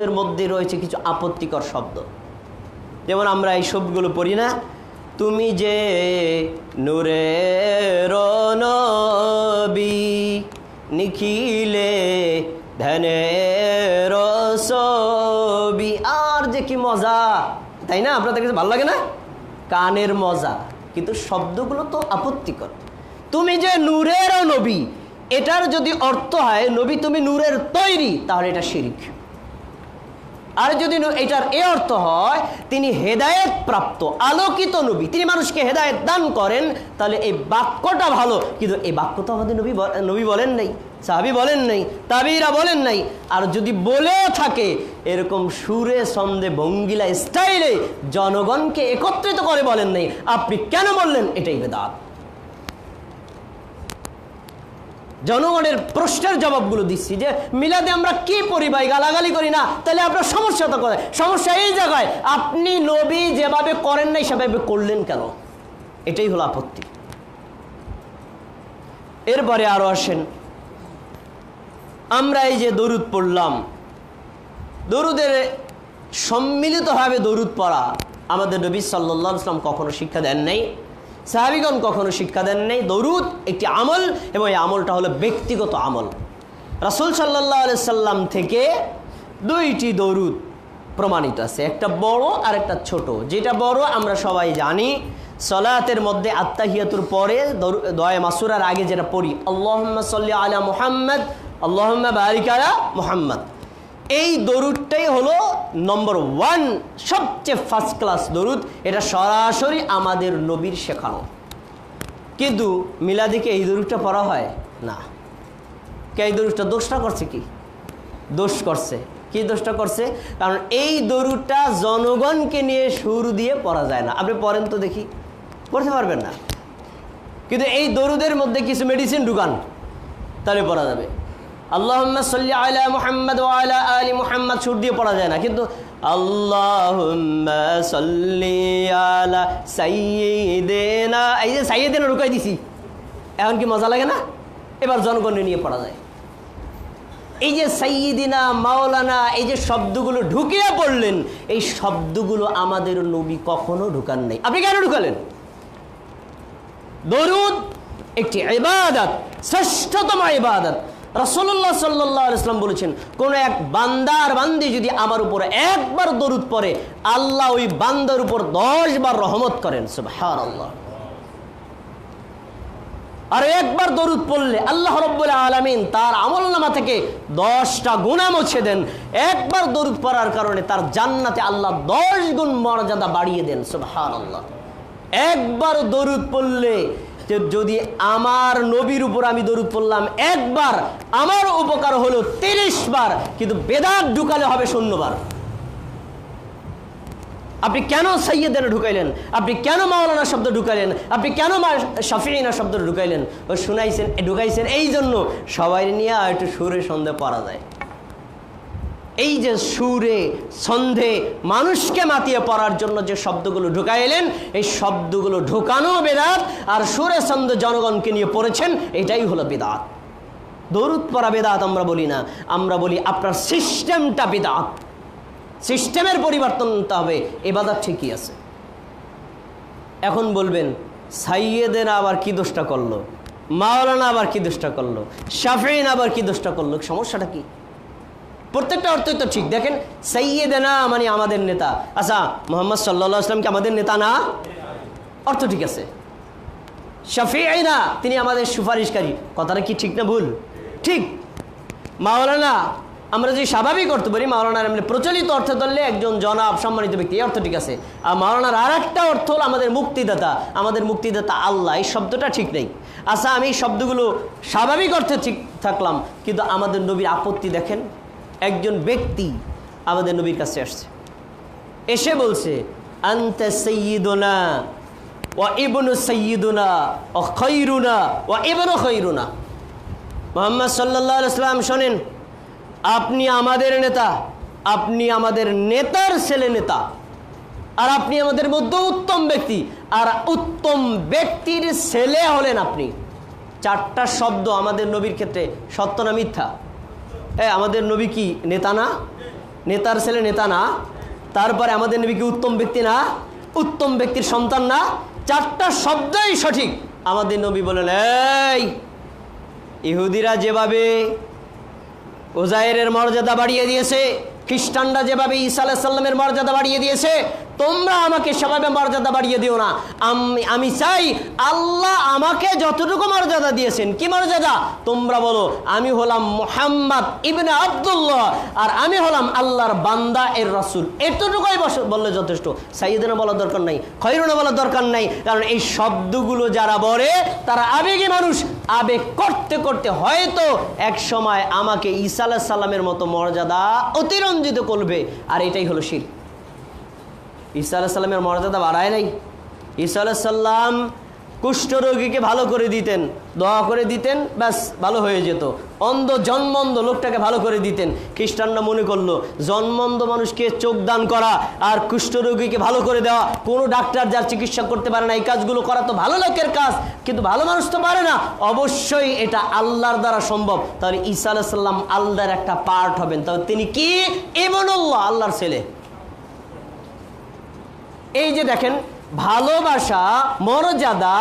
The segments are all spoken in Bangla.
এর মধ্যে রয়েছে কিছু আপত্তিকর শব্দ, যেমন আমরা এই শব্দগুলো পড়ি না, তুমি যে নূরের নবী নিখিলে ধ্যানের ছবি, আর যে কি মজা, তাই না? আপনাদের কাছে ভালো লাগে না? কানের মজা, কিন্তু শব্দগুলো তো আপত্তিকর। তুমি যে নূরের নবী, এটার যদি অর্থ হয় নবী তুমি নূরের তৈরি, তাহলে এটা শিরক। আর যদি এটার এ অর্থ হয় তিনি হেদায়েত প্রাপ্ত আলোকিত নবী, তিনি মানুষকে হেদায়েত দান করেন, তাহলে এই বাক্যটা ভালো। কিন্তু এই বাক্য তো আমাদের নবী বলেন নাই, সাহাবী বলেন নাই, তাবিরা বলেন নাই। আর যদি বলেও থাকে এরকম সুরে ছন্দে ভঙ্গিলা স্টাইলে জনগণকে একত্রিত করে বলেন নাই, আপনি কেন বললেন? এটাই বেদাত। জনগণের প্রশ্নের জবাবগুলো দিচ্ছি যে মিলাদে আমরা কি পড়ি ভাই, গালাগালি করি না, তাহলে আপনার সমস্যা তো করে। সমস্যা এই জায়গায় আপনি নবী যেভাবে করেন নাই সেভাবে করলেন কেন, এটাই হলো আপত্তি। এরপরে আরো আসেন, আমরা এই যে দরুদ পড়লাম, দরুদের সম্মিলিতভাবে দরুদ পড়া আমাদের নবী সাল্লাল্লাহু আলাইহি ওয়াসাল্লাম কখনো শিক্ষা দেন নাই, সাহাবীগণ কখনো শিক্ষা দেন নাই। দরুদ একটি আমল, এবং এই আমলটা হলো ব্যক্তিগত আমল। রাসূল সাল্লাল্লাহু আলাইহি সাল্লাম থেকে দুইটি দরুদ প্রমাণিত আছে, একটা বড় আর একটা ছোট। যেটা বড় আমরা সবাই জানি, সালাতের মধ্যে আত্তাহিয়াতুর পরে দোয়া মাসুরার আগে যেটা পড়ি, আল্লাহুম্মা সাল্লি আলা মুহাম্মদ আল্লাহুম্মা বারিক আলা মুহাম্মদ। এই দরুদটাই হলো নম্বর 1, সবচেয়ে ফার্স্ট ক্লাস দরুদ। এটা সরাসরি আমাদের নবীর শেখানো। কিন্তু মিলাদিকে এই দরুদটা পড়া হয় না। কে এই দরুদটা দোষটা করছে? কি দোষ করছে? কি দোষটা করছে? কারণ এই দরুদটা জনগণকে নিয়ে সুর দিয়ে পড়া যায় না। আপনি পড়েন তো দেখি, পড়তে পারবেন না। কিন্তু এই দরুদের মধ্যে কিছু মেডিসিন ঢুকান, তাহলে পড়া যাবে। আল্লাহুম্মা সাল্লি আলা মুহাম্মদ ওয়া আলা আলি মুহাম্মদ সুর দিয়ে পড়া যায় না। কিন্তু আল্লাহুম্মা সাল্লি আলা সাইয়্যিদিনা, এই যে সাইয়্যিদিনা ঢুকাই দিছি, এখন কি মজা লাগে না? এবার জনগণকে নিয়ে পড়া যায়। এই যে সাইয়্যিদিনা, মাওলানা, এই যে শব্দগুলো ঢুকিয়ে পড়লেন, এই শব্দগুলো আমাদের নবী কখনো ঢুকান নাই। আপনি কেন ঢুকালেন? দরুদ একটি ইবাদত, শ্রেষ্ঠতম ইবাদত। রাসূলুল্লাহ সাল্লাল্লাহু আলাইহি ওয়াসাল্লাম বলেছেন, কোন এক বান্দার বান্দি যদি আমার উপরে একবার দরুদ পড়ে, আল্লাহ ওই বান্দার উপর 10 বার রহমত করেন। সুবহানাল্লাহ। আর একবার দরুদ পড়লে আল্লাহ রাব্বুল আলামিন তার আমলনামা থেকে 10টা গুনাহ মুছে দেন। একবার দরুদ পড়ার কারণে তার জান্নাতে আল্লাহ 10 গুণ মর্যাদা বাড়িয়ে দেন। সুবহানাল্লাহ। একবার দরুদ পড়লে, যদি আমার নবীর উপর আমি দরুদ পড়লাম একবার, আমার উপকার হলো 30 বার, কিন্তু বেদাত ঢুকালে হবে 0 বার। আপনি কেন সাইয়্যিদিনা ঢুকাইলেন? আপনি কেন মাওলানা শব্দ ঢুকাইলেন? আপনি কেন শাফিঈনা শব্দ ঢুকাইলেন? ও ঢুকাইছেন এই জন্য সবাই নিয়ে একটু সুরে সন্ধে পড়া যায়। এই যে সুরে ছন্দে মানুষকে মাতিয়ে পড়ার জন্য যে শব্দগুলো ঢুকাইলেন, এই শব্দগুলো ঢুকানো বেদাত, আর সুরে ছন্দে জনগণকে নিয়ে পড়েছেন, এটাই হলো বেদাত। দরুদ পড়া বেদাত আমরা বলি না, আমরা বলি আপনার সিস্টেমটা বেদাত। সিস্টেমের পরিবর্তন নিতে হবে, ইবাদত ঠিকই আছে। এখন বলবেন সাইয়্যিদিনা আবার কি দোষটা করলো, মাওলানা আবার কি দোষটা করলো, শাফিঈনা আবার কি দোষটা করলো, সমস্যাটা কি? প্রত্যেকটা অর্থই তো ঠিক। দেখেন, সাইয়্যিদিনা মানে আমাদের নেতা। আচ্ছা, মুহাম্মদ সাল্লাল্লাহু আলাইহি ওয়াসাল্লাম কি আমাদের নেতা না? অর্থ ঠিক আছে। শাফিঈনা তিনি আমাদের সুপারিশকারী, কথাটা কি ঠিক না ভুল? ঠিক। মাওলানা আমরা যে স্বাভাবিক অর্থ বলি, মাওলানার এমনি প্রচলিত অর্থ ধরলে একজন জনাব সম্মানিত ব্যক্তি, এই অর্থ ঠিক আছে। আর মাওলানার আর একটা অর্থ হলো আমাদের মুক্তিদাতা, আমাদের মুক্তিদাতা আল্লাহ, এই শব্দটা ঠিক নেই। আচ্ছা, আমি এই শব্দগুলো স্বাভাবিক অর্থে ঠিক থাকলাম, কিন্তু আমাদের নবীর আপত্তি দেখেন। একজন ব্যক্তি আমাদের নবীর কাছে আসছে, এসে বলছে আনতা সাইয়্যিদুনা ওয়া ইবনু সাইয়্যিদুনা ওয়া খায়রুনা ওয়া ইবনু খায়রুনা। মুহাম্মদ সাল্লাল্লাহু আলাইহি ওয়াসাল্লাম শোনেন, আপনি আমাদের নেতা, আপনি আমাদের নেতার ছেলে নেতা, আর আপনি আমাদের মধ্যে উত্তম ব্যক্তি, আর উত্তম ব্যক্তির ছেলে হলেন আপনি। 4টা শব্দ আমাদের নবীর ক্ষেত্রে সত্য না মিথ্যা? আমাদের নবী কি নেতা না? নেতার ছেলে নেতা না, তারপরে আমাদের নবী কি উত্তম ব্যক্তি না, উত্তম ব্যক্তির সন্তান না? চারটা শব্দই সঠিক। আমাদের নবী বলেন, এই ইহুদিরা যেভাবে উজাইরের মর্যাদা বাড়িয়ে দিয়েছে, খ্রিস্টানরা যেভাবে ঈসা আলাইহিস সালামের মর্যাদা বাড়িয়ে দিয়েছে, তোমরা আমাকে সেভাবে মর্যাদা বাড়িয়ে দিও না। আমি চাই আল্লাহ আমাকে যতটুকু মর্যাদা দিয়েছেন, কি মর্যাদা? তোমরা বলো আমি হলাম মুহাম্মদ ইবনে আব্দুল্লাহ, আর আমি হলাম আল্লাহর বান্দা এর রাসূল। এতটুকুই বললে যথেষ্ট। সাইয়্যিদুনা বলার দরকার নাই, খয়রুনা বলার দরকার নাই। কারণ এই শব্দগুলো যারা বলে তারা আবেগী মানুষ। আবেগ করতে করতে হয়তো এক সময় আমাকে ঈসা আলাইহিস সালামের মতো মর্যাদা অতিরঞ্জিত করবে, আর এটাই হলো শিরক। ঈসা আলাইহিস সালামের মর্যাদা বাড়ায় নাই। ঈসা আলাইহিস সালাম কুষ্ঠরোগীকে ভালো করে দিতেন, দোয়া করে দিতেন, ব্যাস ভালো হয়ে যেত। অন্ধ জন্মন্ধ লোকটাকে ভালো করে দিতেন। খ্রিস্টানরা মনে করলো জন্মন্ধ মানুষকে চোখ দান করা আর কুষ্ঠরোগীকে ভালো করে দেওয়া, কোনো ডাক্তার যার চিকিৎসা করতে পারে না, এই কাজগুলো করা তো ভালো লোকের কাজ, কিন্তু ভালো মানুষ তো পারে না। অবশ্যই এটা আল্লাহর দ্বারা সম্ভব। তাহলে ঈসা আলাইহিস সালাম আল্লাহর একটা পার্ট হবেন। তবে তিনি কি? ইবনুল্লাহ, আল্লাহর ছেলে। এই যে দেখেন, ভালোবাসা মর্যাদা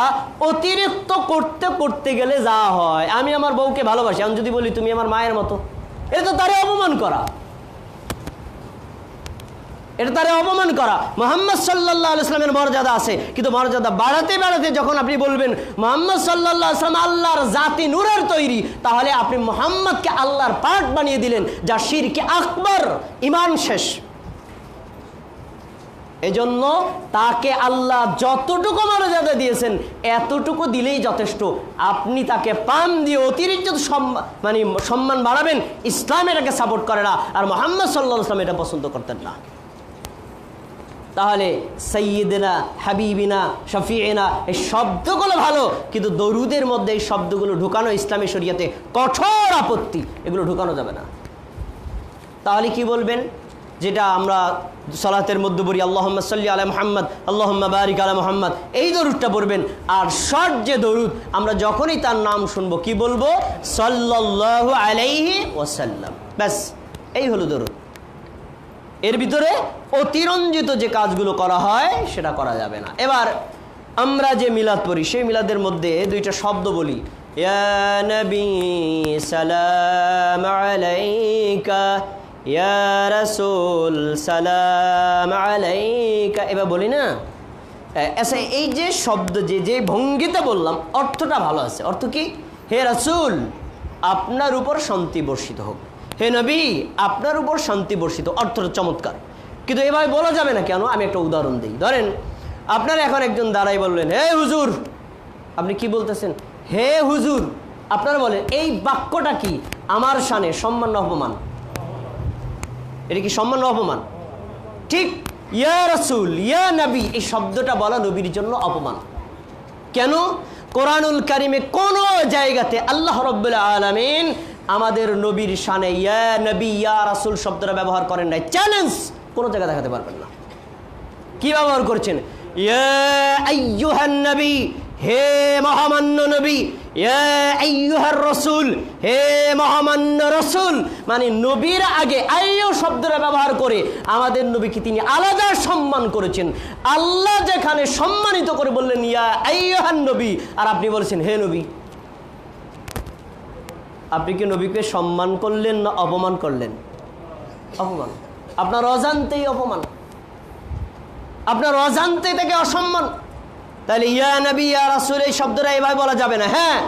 অতিরিক্ত করতে করতে গেলে যা হয়, আমি আমার বউকে ভালোবাসি, আমি যদি বলি তুমি আমার মায়ের মতো, এটা তো তারে অপমান করা, এটা তারে অপমান করা। মুহাম্মদ সাল্লাল্লাহু আলাইহি ওয়াসাল্লামের মর্যাদা আছে, কিন্তু মর্যাদা বাড়াতে বাড়াতে যখন আপনি বলবেন মুহাম্মদ সাল্লাল্লাহু আলাইহি ওয়াসাল্লাম আল্লাহর জাতি নূরের তৈরি, তাহলে আপনি মুহাম্মদকে আল্লাহর পার্ট বানিয়ে দিলেন, যা শিরকে আকবার, ঈমান শেষ। এজন্য তাকে আল্লাহ যতটুকু মর্যাদা দিয়েছেন এতটুকু দিলেই যথেষ্ট। আপনি তাকে পাম দিয়ে অতিরিক্ত সম্মান বাড়াবেন, ইসলাম এটাকে সাপোর্ট করে না, আর মুহাম্মদ সাল্লাল্লাহু আলাইহি ওয়াসাল্লাম এটা পছন্দ করতেন না। তাহলে সাইয়্যিদিনা, হাবিবিনা, শফিঈনা, এই শব্দগুলো ভালো, কিন্তু দরুদের মধ্যে এই শব্দগুলো ঢুকানো ইসলামী শরীয়তে কঠোর আপত্তি, এগুলো ঢুকানো যাবে না। তাহলে কি বলবেন? যেটা আমরা সালাতের মধ্যে বলি, আল্লাহুম্মা সাল্লি আলা মুহাম্মদ, আল্লাহুম্মা বারিক আলা মুহাম্মদ, এই দরুদটা পড়বেন। আর শর্ট যে দরুদ, আমরা যখনই তার নাম শুনবো কি বলবো? সাল্লাল্লাহু আলাইহি ওয়াসাল্লাম, ব্যাস, এই হলো দরুদ। এর ভিতরে অতিরঞ্জিত যে কাজগুলো করা হয় সেটা করা যাবে না। এবার আমরা যে মিলাদ পড়ি, সেই মিলাদের মধ্যে দুইটা শব্দ বলি, ইয়া নবী সালাম আলাইকা, ইয়া রাসূল সালাম আলাইকা, এবার বলি না? আচ্ছা, এই যে শব্দ যে ভঙ্গিতে বললাম, অর্থটা ভালো আছে। অর্থ কি? হে রাসূল, আপনার উপর শান্তি বর্ষিত হোক। হে নবী, আপনার উপর শান্তি বর্ষিত। অর্থটা চমৎকার, কিন্তু এভাবে বলা যাবে না। কেন? আমি একটা উদাহরণ দিই। ধরেন আপনার এখন একজন দাঁড়াই বললেন, হে হুজুর। আপনি কি বলতেছেন? হে হুজুর। আপনারা বলেন এই বাক্যটা কি? আমার শানে সম্মান না অপমান? এটা কি সম্মান না অপমান? ঠিক। ইয়া রাসূল, ইয়া নবী, এই শব্দটা বলা নবীর জন্য অপমান। কেন? কোরআনুল কারিমে কোন জায়গাতে আল্লাহ রাব্বুল আলামিন আমাদের নবীর শানে ইয়া নবী, ইয়া রাসূল শব্দটা ব্যবহার করেন নাই। চ্যালেঞ্জ, কোন জায়গায় দেখাতে পারবেন না। কি ব্যবহার করছেন? ইয়া আইয়ুহান নবী, হে মহামান্য নবী। ইয়া আইয়ুহার রাসূল, হে মহামান্য রাসূল। মানে নবীর আগে আইয়ু শব্দটা ব্যবহার করে আমাদের নবীকে তিনি আলাদা সম্মান করেছেন। আল্লাহ যেখানে সম্মানিত করে বললেন ইয়া আইয়ুহান নবী, আর আপনি বলেছেন হে নবী। আপনি কি নবীকে সম্মান করলেন না অপমান করলেন? অপমান। আপনার অজান্তেই অপমান, আপনার অজান্তে থেকে অসম্মান। তাহলে ইয়া নবী ইয়া রাসূল এই শব্দটা এভাবে বলা যাবে না। হ্যাঁ,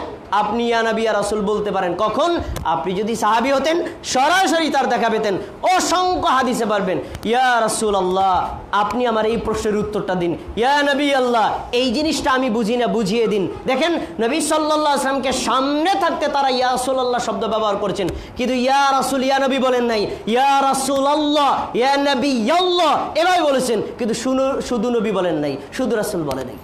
আপনি ইয়া নবী ইয়া রাসূল বলতে পারেন। কখন? আপনি যদি সাহাবী হতেন, সরাসরি তার দেখা পেতেন। অসংখ্য হাদিসে পারবেন, ইয়া রাসূলুল্লাহ, আপনি আমার এই প্রশ্নের উত্তরটা দিন। ইয়া নবী আল্লাহ, এই জিনিসটা আমি বুঝি না, বুঝিয়ে দিন। দেখেন, নবী সাল্লাল্লাহু আলাইহি ওয়াসাল্লামকে সামনে থাকতে তারা ইয়া রাসূলুল্লাহ শব্দ ব্যবহার করেছেন, কিন্তু ইয়া রাসূল, ইয়া নবী বলেন নাই। ইয়া রাসূলুল্লাহ, ইয়া নবী আল্লাহ এভাবে বলেছেন, কিন্তু শুধু নবী বলেন নাই, শুধু রাসূল বলেন নাই।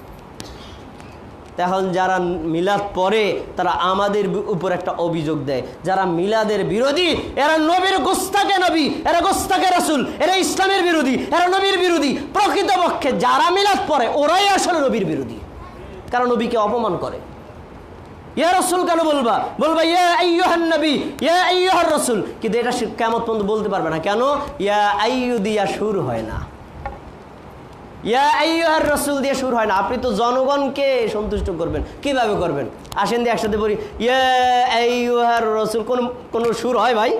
এখন যারা মিলাদ পড়ে তারা আমাদের উপর একটা অভিযোগ দেয়, যারা মিলাদের বিরোধী, এরা নবীর গোস্তাকে নবী, এরা গোস্তাকে রাসূল, এরা ইসলামের বিরোধী, এরা নবীর বিরোধী। প্রকৃতপক্ষে যারা মিলাদ পড়ে ওরাই আসলে নবীর বিরোধী, কারণ নবীকে অপমান করে। ইয়া রাসূল কেন বলবা, বলবা ইয়া আইয়ুহান নবী, ইয়া আইয়ুহার রাসূল, কিন্তু এটা কিয়ামত পর্যন্ত বলতে পারবে না। কেন? ইয়া আইয়ু দিয়া শুরু হয় না, ইয়া আইয়ুহার রাসূল দিয়ে শুরু হয় না। আপনি তো জনগণকে সন্তুষ্ট করবেন, কিভাবে করবেন? আসেন দিয়ে একসাথে বলি ইয়া আইয়ুহার রাসূল, কোন সুর হয় ভাই?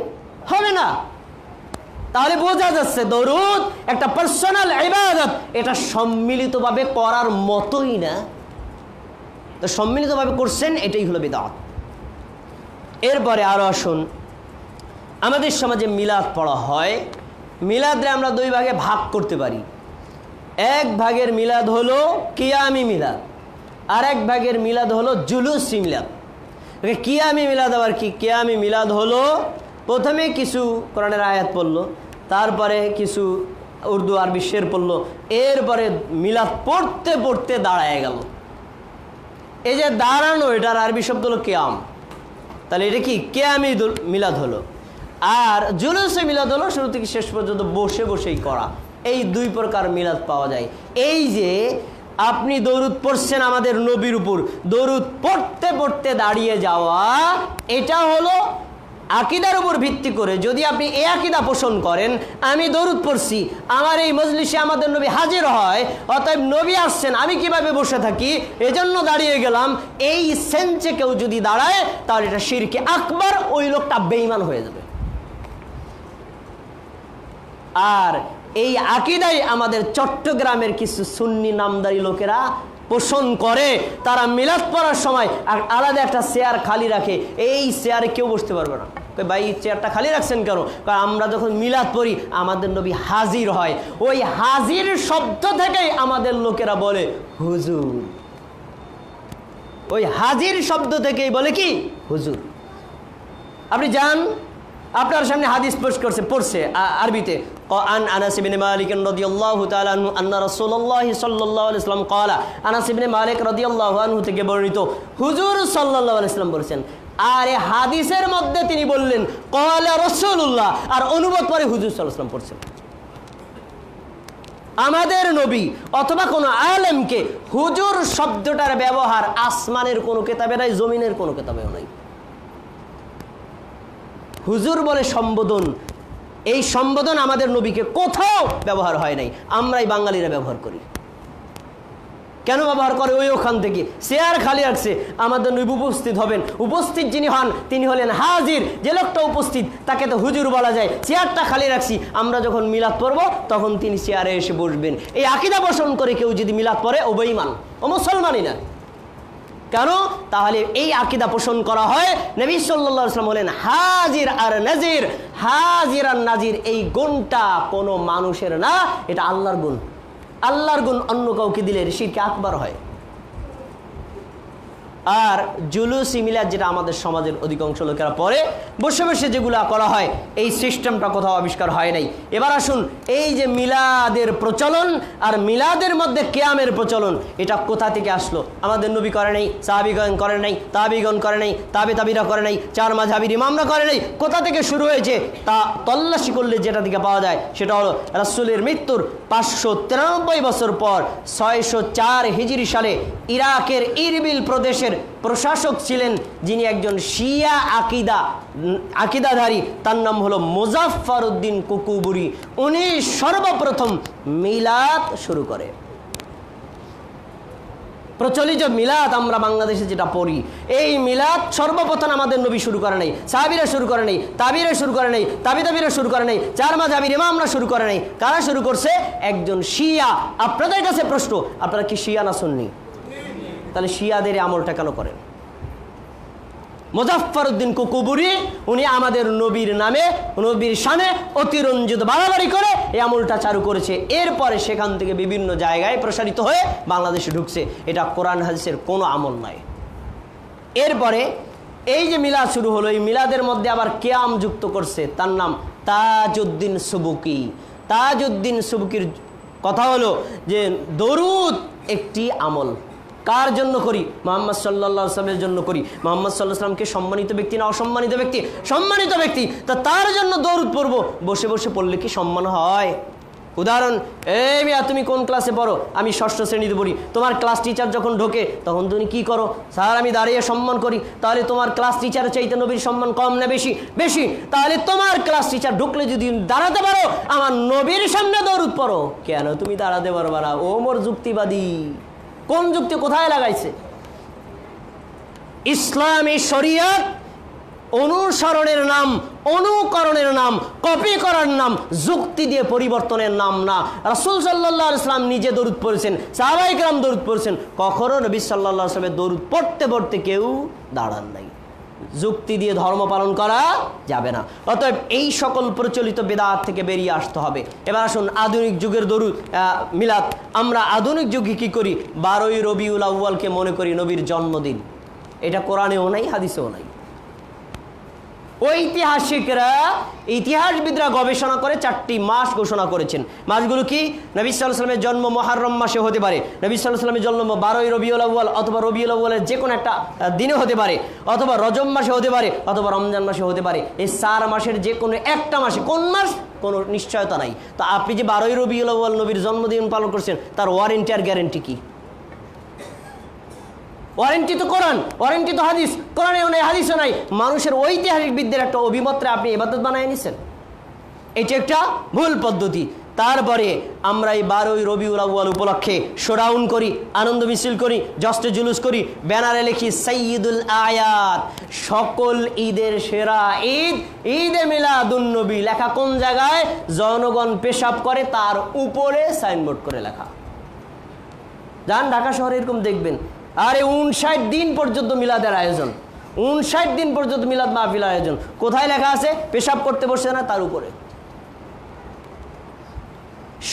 হবে না। তাহলে বোঝা যাচ্ছে দরুদ একটা পার্সোনাল ইবাদত, এটা সম্মিলিতভাবে করার মতোই না। তো সম্মিলিতভাবে করছেন, এটাই হলো বিদআত। এরপরে আরো আসুন, আমাদের সমাজে মিলাদ পড়া হয়। মিলাদরে আমরা দুই ভাগে ভাগ করতে পারি। এক ভাগের মিলাদ হলো কিয়ামি মিলাদ, আর এক ভাগের মিলাদ হলো জুলুসি মিলাদ। কিয়ামি মিলাদ আবার কি? কিয়ামি মিলাদ হলো প্রথমে কিছু কোরআনের আয়াত পড়লো, তারপরে কিছু উর্দু আরবি শের পড়লো, এরপরে মিলাদ পড়তে পড়তে দাঁড়ায় গেল। এই যে দাঁড়ানো, এটার আরবি শব্দ হলো কিয়াম। তাহলে এটা কি? কিয়ামি মিলাদ হলো। আর জুলুসে মিলাদ হলো শুরু থেকে শেষ পর্যন্ত বসে বসেই করা। এই দুই প্রকার মিলাদ পাওয়া যায়। এই যে আপনি দরুদ পড়ছেন আমাদের নবীর উপর, দরুদ পড়তে পড়তে দাঁড়িয়ে যাওয়া, এটা হলো আকীদার উপর ভিত্তি করে। যদি আপনি এই আকীদা পোষণ করেন, আমি দরুদ পড়ছি, আমার এই মজলিসে আমাদের নবী হাজির হয়, অতএব নবী আসছেন, আমি কিভাবে বসে থাকি, এজন্য দাঁড়িয়ে গেলাম, এই সেন্সে কেউ যদি দাঁড়ায়, তাহলে এটা শিরকে আকবার, ওই লোকটা বেঈমান হয়ে যাবে। আর এই আকীদাই আমাদের চট্টগ্রামের কিছু সুন্নি নামদারি লোকেরা পোষণ করে। তারা মিলাদ পড়ার সময় আলাদা একটা চেয়ার খালি রাখে, এই চেয়ারে কেউ বসতে পারবে না। ভাই চেয়ারটা খালি রাখছেন কেন? কারণ আমরা যখন মিলাদ পড়ি আমাদের নবী হাজির হয়, ওই হাজির শব্দ থেকেই আমাদের লোকেরা বলে হুজুর। ওই হাজির শব্দ থেকেই বলে কি? হুজুর। আপনি যান, আপনার সামনে হাদিস পড়ছে আরবিতে, আন আনাস ইবনে মালিক রাদিয়াল্লাহু তাআলা আনহু আন্না রাসূলুল্লাহ সাল্লাল্লাহু আলাইহি ওয়াসাল্লাম ক্বালা, আনাস ইবনে মালিক রাদিয়াল্লাহু আনহু থেকে বর্ণিত, হুজুর সাল্লাল্লাহু আলাইহি ওয়াসাল্লাম বলেছেন। আর এই হাদিসের মধ্যে তিনি বললেন ক্বালা রাসূলুল্লাহ, আর অনুবাদ পরে হুজুর সাল্লাল্লাহু আলাইহি ওয়াসাল্লাম পড়ছেন। আমাদের নবী অথবা কোনো আলেমকে হুজুর শব্দটার ব্যবহার আসমানের কোনো কিতাবে নাই, জমিনের কোনো কিতাবেও নাই। হুজুর বলে সম্বোধন, এই সম্বোধন আমাদের নবীকে কোথাও ব্যবহার হয় নাই, আমরাই বাঙালিরা ব্যবহার করি। কেন ব্যবহার করে? ওই ওখান থেকে চেয়ার খালি রাখছে, আমাদের নবী উপস্থিত হবেন, উপস্থিত যিনি হন তিনি হলেন হাজির। যে লোকটা উপস্থিত তাকে তো হুজুর বলা যায়। চেয়ারটা খালি রাখছি, আমরা যখন মিলাদ পড়ব তখন তিনি চেয়ারে এসে বসবেন। এই আকীদা পোষণ করে কেউ যদি মিলাদ পড়ে, ও বেঈমান, ও মুসলমানই না। কেন? তাহলে এই আকীদা পোষণ করা হয় নবী সাল্লাল্লাহু আলাইহি ওয়াসাল্লাম বলেন হাজির আর নাজির। হাজির আর নাজির এই গুণটা কোনো মানুষের না, এটা আল্লাহর গুণ। আল্লাহর গুণ অন্য কাউকে দিলে শিরকে আকবার হয়। আর জুলুসি মিলাদ যেটা আমাদের সমাজের অধিকাংশ লোকেরা পড়ে, বসে বসে যেগুলা করা হয়, এই সিস্টেমটা কোথাও আবিষ্কার হয় নাই। এবার আসুন, এই যে মিলাদের প্রচলন আর মিলাদের মধ্যে কিয়ামের প্রচলন, এটা কোথা থেকে আসলো? আমাদের নবী করে নাই, সাহাবীগণ করে নাই, তাবিগণ করে নাই, তাবিরা করে নাই, চার মাযহাবের ইমামরা করে নাই। কোথা থেকে শুরু হয়েছে তা তল্লাশি করলে যেটা থেকে পাওয়া যায় সেটা হলো রাসূলের মৃত্যুর 593 বছর পর 604 হিজরি সালে ইরাকের ইরবিল প্রদেশের প্রশাসক ছিলেন যিনি একজন শিয়া আকীদাধারী, তার নাম হলো মুজাফফর উদ্দিন কুকুবুরি। উনি সর্বপ্রথম মিলাদ শুরু করে। প্রচলিত মিলাদ আমরা বাংলাদেশে যেটা পড়ি, এই মিলাদ সর্বপ্রথম আমাদের নবী শুরু করে নাই, সাহাবীরা শুরু করে নাই, তাবিরা শুরু করে নাই, তাবিরা শুরু করে নাই, চার মাযহাবের ইমামরা শুরু করে নাই। কারা শুরু করছে? একজন শিয়া। আপনাদের কাছে প্রশ্ন, আপনারা কি শিয়া না সুন্নি? তাহলে শিয়াদের আমলটা কেন করেন? মুজাফফর উদ্দিন কুকুবুরি উনি আমাদের নবীর নামে, নবীর শানে অতিরঞ্জিত বাড়াবাড়ি করে এই আমলটা চালু করেছে। এরপরে সেখান থেকে বিভিন্ন জায়গায় প্রসারিত হয়ে বাংলাদেশে ঢুকছে। এটা কোরআন হাদিসের কোনো আমল নয়। এরপরে এই যে মিলাদ শুরু হলো, এই মিলাদের মধ্যে আবার কিয়াম যুক্ত করছে, তার নাম তাজউদ্দিন সুবুকি। তাজউদ্দিন সুবুকির কথা হলো যে দরুদ একটি আমল। কার জন্য করি? মুহাম্মদ সাল্লাল্লাহু আলাইহি ওয়াসাল্লামের জন্য করি। মুহাম্মদ সাল্লাল্লাহু আলাইহি ওয়াসাল্লামকে সম্মানিত ব্যক্তি না অসম্মানিত ব্যক্তি? সম্মানিত ব্যক্তি। তা তার জন্য দরুদ পড়ব। বসে বসে পড়লে কি সম্মান হয়? উদাহরণ, এই মিয়া তুমি কোন ক্লাসে পড়ো? আমি ষষ্ঠ শ্রেণীতে পড়ি। তোমার ক্লাস টিচার যখন ঢোকে তখন তুমি কি করো? স্যার আমি দাঁড়িয়ে সম্মান করি। তাহলে তোমার ক্লাস টিচারের চাইতে নবীর সম্মান কম না বেশি? বেশি। তাহলে তোমার ক্লাস টিচার ঢুকলে যদি দাঁড়াতে পারো, আমার নবীর সামনে দরুদ পড়ো, কেন তুমি দাঁড়াতে পারবে না? ও মোর যুক্তিবাদী। কোন যুক্তি কোথায় লাগাইছে? ইসলামী শরিয়ত অনুসরণের নাম, অনুকরণের নাম, কপি করার নাম, যুক্তি দিয়ে পরিবর্তনের নাম না। রাসূল সাল্লাল্লাহু আলাইহি ওয়াসাল্লাম নিজে দরুদ পড়েছেন, সাহাবায়ে কেরাম দরুদ পড়েছেন, কখনো নবী সাল্লাল্লাহু আলাইহি ওয়াসাল্লামের দরুদ পড়তে পড়তে কেউ দাঁড়ান নাই। যুক্তি দিয়ে ধর্ম পালন করা যাবে না। অতএব এই সকল প্রচলিত বিদআত থেকে বেরিয়ে আসতে হবে। এবার আসুন আধুনিক যুগের দরুদ মিলাদ। আমরা আধুনিক যুগে কি করি? 12ই রবিউল আউয়ালকে মনে করি নবীর জন্মদিন। এটা কোরআনেও নাই, হাদিসেও নাই। ঐতিহাসিকরা, ইতিহাসবিদরা গবেষণা করে 4টি মাস ঘোষণা করেছেন। মাসগুলো কি? নবী সাল্লাল্লাহু আলাইহি ওয়াসাল্লামের জন্ম মুহররম মাসে হতে পারে, নবী সাল্লাল্লাহু আলাইহি ওয়াসাল্লামের জন্ম 12ই রবিউল আউয়াল অথবা রবিউল আউয়ালের যে কোনো একটা দিনে হতে পারে, অথবা রজব মাসে হতে পারে, অথবা রমজান মাসে হতে পারে। এই 4 মাসের যে কোনো একটা মাসে। কোন মাস? কোনো নিশ্চয়তা নাই। তো আপনি যে 12ই রবিউল আউয়াল নবীর জন্মদিন পালন করছেন, তার ওয়ারেন্টি আর গ্যারেন্টি কি? ওয়ারেন্টি তো কোরআন, ওয়ারেন্টি তো হাদিস। কোরআনেও নাই, হাদিসও নাই। মানুষের ঐতিহাসিকবিদদের একটা অভিমতরে আপনি ইবাদত বানায় নিছেন। এটা একটা ভুল পদ্ধতি। তারপরে আমরা এই 12ই রবিউল আউয়াল উপলক্ষে শোডাউন করি, আনন্দ মিছিল করি, জশ্নে জুলুস করি, ব্যানারে লিখি সাইয়্যিদুল আয়াত, সকল ঈদের সেরা ঈদ, ঈদে মিলাদুন নবী। লেখা কোন জায়গায়? জনগণ পেশাব করে তার উপরে সাইনবোর্ড করে লেখা। যান ঢাকা শহরে এরকম দেখবেন, আরে 59 দিন পর্যন্ত মিলাদের আয়োজন, 59 দিন পর্যন্ত মিলাদ মাহফিল আয়োজন। কোথায় লেখা আছে? পেশাব করতে বসছে না তার উপরে।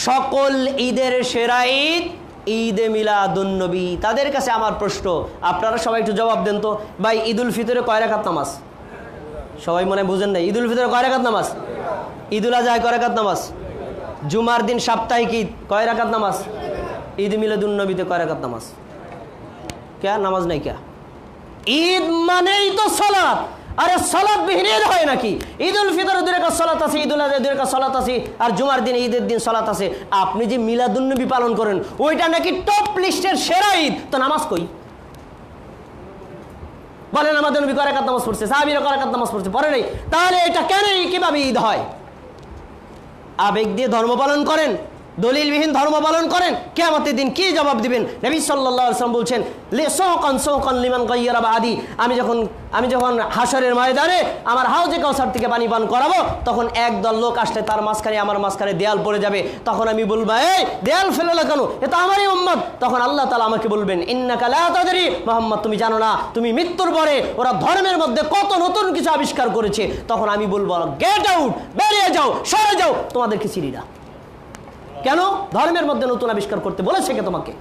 সকল ঈদের সেরা ঈদ ঈদে মিলাদুন নবী। তাদের কাছে আমার প্রশ্ন, আপনারা সবাই একটু জবাব দেন তো। ভাই ঈদুল ফিতরে কয় রাকাত নামাজ? সবাই মনে বুঝেন নাই। ঈদুল ফিতরে কয় রাকাত নামাজ? ঈদুল আজহায় কয় রাকাত নামাজ? জুমার দিন সাপ্তাহিক ঈদ কয় রাকাত নামাজ? ঈদ মিলাদুন নবীতে কয় রাকাত নামাজ? क्या नामाज नहीं? क्या ঈদ মানেই তো সালাত। আরে সালাত বিহীন ঈদ হয় নাকি? ঈদুল ফিতর 2 রাকাত সালাত আছে, ঈদুল আযহা 2 রাকাত সালাত আছে, আর জুমার দিন ঈদের দিন সালাত আছে। আপনি যে মিলাদুন নবী পালন করেন ওইটা নাকি টপ লিস্টের সেরা ঈদ, তো নামাজ কই? বলেন আমাদের নবী কয় রাকাত নামাজ পড়ছে, সাহাবীরা কয় রাকাত নামাজ পড়ছে? পড়ে নাই। তাহলে এটা কেন, কিভাবে ঈদ হয়? আবেগ দিয়ে ধর্ম পালন করেন, দলিলবিহীন ধর্ম পালন করেন, কিয়ামতের দিন কি জবাব দিবেন? নবী সাল্লাল্লাহু আলাইহি ওয়াসাল্লাম বলছেন, লিসাওকান সাওকান লিমান গায়্যারা বাদি। আমি যখন হাশরের ময়দানে আমার হাউজে কাউসার থেকে পানি পান করাবো, তখন একদল লোক আসলে তার মাঝখানে আমার মাঝখানে দেয়াল পড়ে যাবে। তখন আমি বলবো, এই দেয়াল ফেলে কেন? এটা আমারই উম্মত। তখন আল্লাহ তাআলা আমাকে বলবেন, ইন্নাকা লা তাদরি, মুহাম্মদ তুমি জানো না, তুমি মৃত্যুর পরে ওরা ধর্মের মধ্যে কত নতুন কিছু আবিষ্কার করেছে। তখন আমি বলবো, গেট আউট, বেরিয়ে যাও, সরে যাও, তোমাদেরকে চিনি না। কেন? ধর্মের মধ্যে নতুন আবিষ্কার করতে বলেছে কে তোমাকে?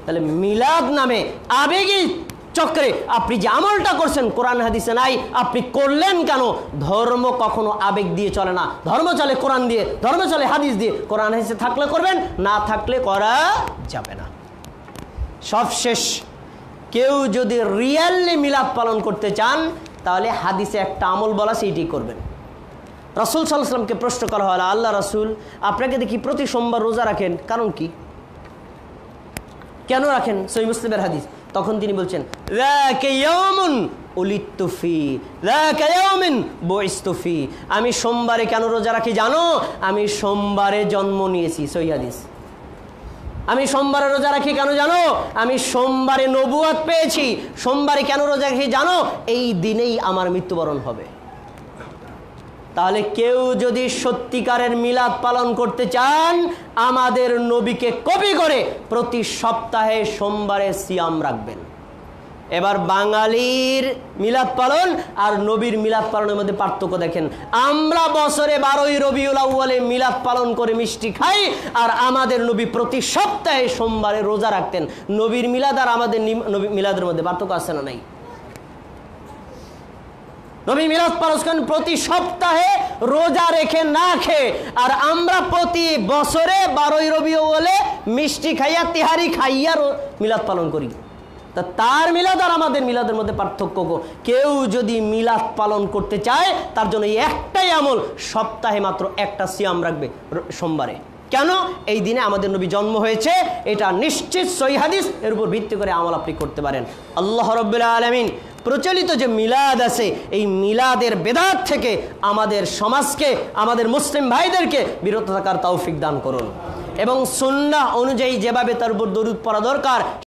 তাহলে মিলাদ নামে আবেগী চক্রে আপনি যে আমলটা করছেন কোরআন হাদিসে নাই, আপনি করলেন কেন? ধর্ম কখনো আবেগ দিয়ে চলে না, ধর্ম চলে কোরআন দিয়ে, ধর্ম চলে হাদিস দিয়ে। কোরআন হাদিসে থাকলে করবেন, না থাকলে করা যাবে না। সবশেষ, কেউ যদি রিয়েলি মিলাদ পালন করতে চান তাহলে হাদিসে একটা আমল বলা, সেইটি করবেন। রাসূল সাল্লাল্লাহু আলাইহি ওয়াসাল্লামকে প্রশ্ন করা হলো, আল্লাহ রাসূল আপনাকে দেখি প্রতি সোমবার রোজা রাখেন, কারণ কি? কেন রাখেন? সহিহ মুসলিমের হাদিস। তখন তিনি বলছেন, যাকা ইয়াউমুন উলিদতু ফি, যাকা ইয়াউমিন বুইসতু ফি। আমি সোমবারে কেন রোজা রাখি জানো? আমি সোমবারে জন্ম নিয়েছি। সহিহ হাদিস। আমি সোমবারে রোজা রাখি কেন জানো? আমি সোমবারে নবুয়ত পেয়েছি। সোমবারে কেন রোজা রাখি জানো? এই দিনেই আমার মৃত্যুবরণ হবে। তাহলে কেউ যদি সত্যিকারের মিলাদ পালন করতে চান, আমাদের নবীকে কপি করে প্রতি সপ্তাহে সোমবারে সিয়াম রাখবেন। এবার বাঙালির মিলাদ পালন আর নবীর মিলাদ পালনের মধ্যে পার্থক্য দেখেন। আমরা বছরে 12ই রবিউল আউয়ালে মিলাদ পালন করে মিষ্টি খাই, আর আমাদের নবী প্রতি সপ্তাহে সোমবারে রোজা রাখতেন। নবীর মিলাদ আর আমাদের মিলাদের মধ্যে পার্থক্য আছে না নাই? নবী মিলাদ পালন করেন প্রতি সপ্তাহে রোজা রেখে না খেয়ে, আর আমরা প্রতি বছরে 12ই রবিউল আউয়ালে মিষ্টি খাইয়া, তিহারি খাইয়া মিলাদ পালন করি। তা তার মিলাদ আর আমাদের মিলাদের মধ্যে পার্থক্য। কেউ যদি মিলাদ পালন করতে চায় তার জন্য একটাই আমল, সপ্তাহে মাত্র একটা সিয়াম রাখবে সোমবারে। কেন? এই দিনে আমাদের নবী জন্ম হয়েছে, এটা নিশ্চিত সহিহ হাদিস, এর উপর ভিত্তি করে আমল আপনি করতে পারেন। আল্লাহ রাব্বুল আলামিন প্রচলিত যে মিলাদ আছে এই মিলাদের বেদাত থেকে আমাদের সমাজকে, আমাদের মুসলিম ভাইদেরকে বিরত থাকার তৌফিক দান করুন এবং সুন্নাহ অনুযায়ী যেভাবে তার উপর দরুদ পড়া দরকার